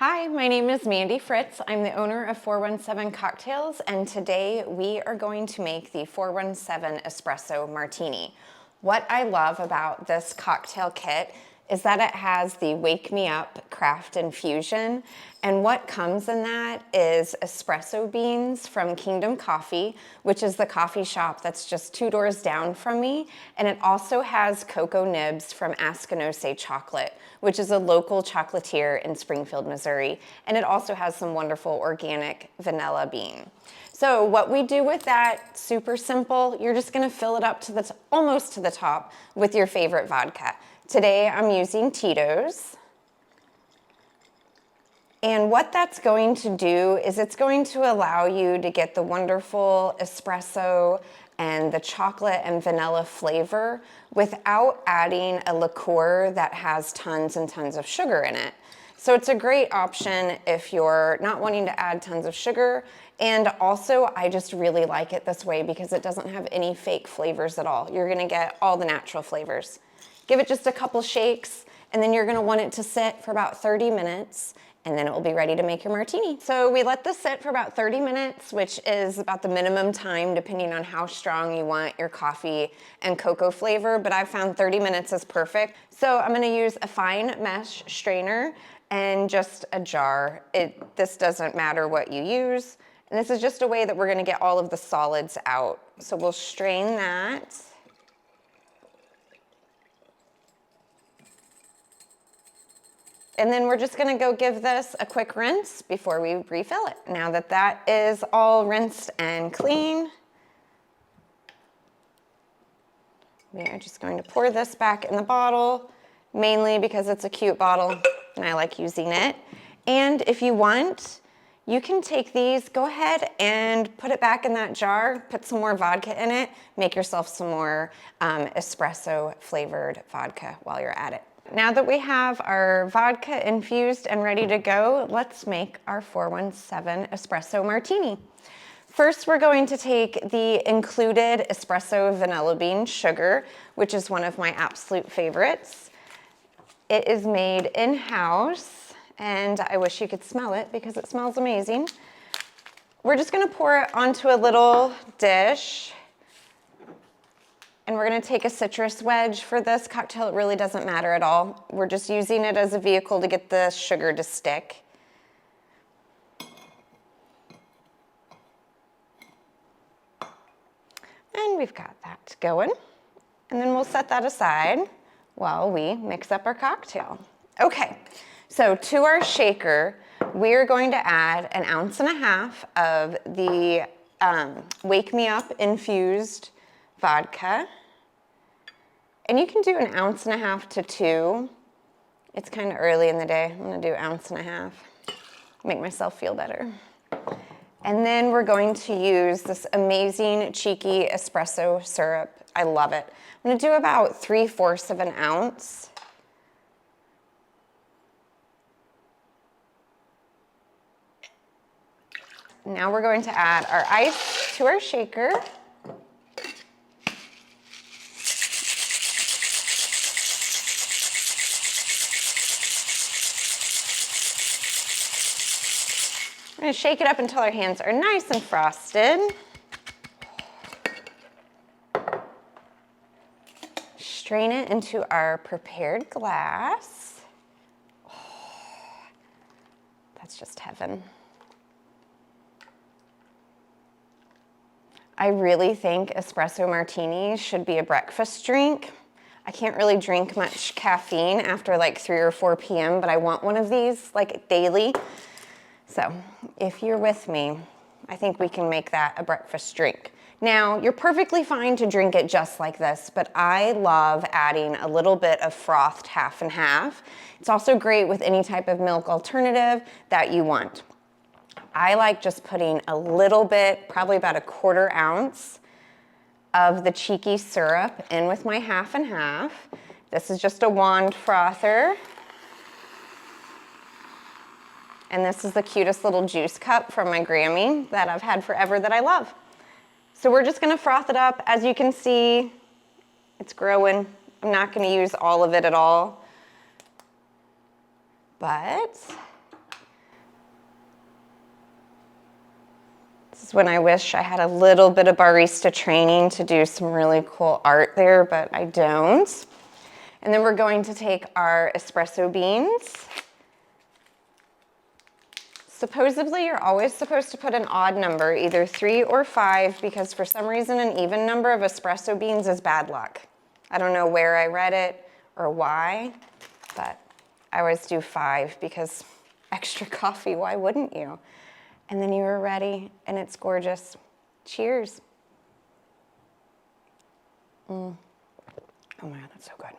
Hi, my name is Mandy Fritz. I'm the owner of 417 Cocktails, and today we are going to make the 417 Espresso Martini. What I love about this cocktail kit is that it has the Wake Me Up craft infusion, and what comes in that is espresso beans from Kingdom Coffee, which is the coffee shop that's just 2 doors down from me, and it also has cocoa nibs from Askanose Chocolate, which is a local chocolatier in Springfield, Missouri, and it also has some wonderful organic vanilla bean. So what we do with that, super simple, you're just gonna fill it up to almost to the top with your favorite vodka. Today I'm using Tito's. And what that's going to do is it's going to allow you to get the wonderful espresso and the chocolate and vanilla flavor without adding a liqueur that has tons and tons of sugar in it. So it's a great option if you're not wanting to add tons of sugar. And also, I just really like it this way because it doesn't have any fake flavors at all. You're gonna get all the natural flavors. Give it just a couple shakes, and then you're gonna want it to sit for about 30 minutes, and then it will be ready to make your martini. So we let this sit for about 30 minutes, which is about the minimum time depending on how strong you want your coffee and cocoa flavor, but I've found 30 minutes is perfect. So I'm gonna use a fine mesh strainer and just a jar. This doesn't matter what you use. And this is just a way that we're gonna get all of the solids out. So we'll strain that. And then we're just gonna go give this a quick rinse before we refill it. Now that that is all rinsed and clean, we are just going to pour this back in the bottle, mainly because it's a cute bottle and I like using it. And if you want, you can take these, go ahead and put it back in that jar, put some more vodka in it, make yourself some more espresso flavored vodka while you're at it. Now that we have our vodka infused and ready to go, let's make our 417 Espresso Martini. First, we're going to take the included espresso vanilla bean sugar, which is one of my absolute favorites. It is made in-house, and I wish you could smell it because it smells amazing. We're just gonna pour it onto a little dish. And we're gonna take a citrus wedge for this cocktail. It really doesn't matter at all. We're just using it as a vehicle to get the sugar to stick. And we've got that going. And then we'll set that aside while we mix up our cocktail. Okay, so to our shaker, we're going to add 1.5 ounces of the Wake Me Up infused vodka. And you can do 1.5 ounces to 2. It's kind of early in the day. I'm gonna do 1.5 ounces. Make myself feel better. And then we're going to use this amazing cheeky espresso syrup. I love it. I'm gonna do about 3/4 of an ounce. Now we're going to add our ice to our shaker. We're gonna shake it up until our hands are nice and frosted. Strain it into our prepared glass. Oh, that's just heaven. I really think espresso martinis should be a breakfast drink. I can't really drink much caffeine after like 3 or 4 p.m., but I want one of these like daily. So if you're with me, I think we can make that a breakfast drink. Now, you're perfectly fine to drink it just like this, but I love adding a little bit of frothed half and half. It's also great with any type of milk alternative that you want. I like just putting a little bit, probably about 1/4 ounce of the cheeky syrup in with my half and half. This is just a wand frother. And this is the cutest little juice cup from my Grammy that I've had forever that I love. So we're just gonna froth it up. As you can see, it's growing. I'm not gonna use all of it at all, but This is when I wish I had a little bit of barista training to do some really cool art there, but I don't. And then we're going to take our espresso beans. Supposedly, you're always supposed to put an odd number, either 3 or 5, because for some reason, an even number of espresso beans is bad luck. I don't know where I read it or why, but I always do 5 because extra coffee, why wouldn't you? And then you are ready, and it's gorgeous. Cheers. Oh my God, that's so good.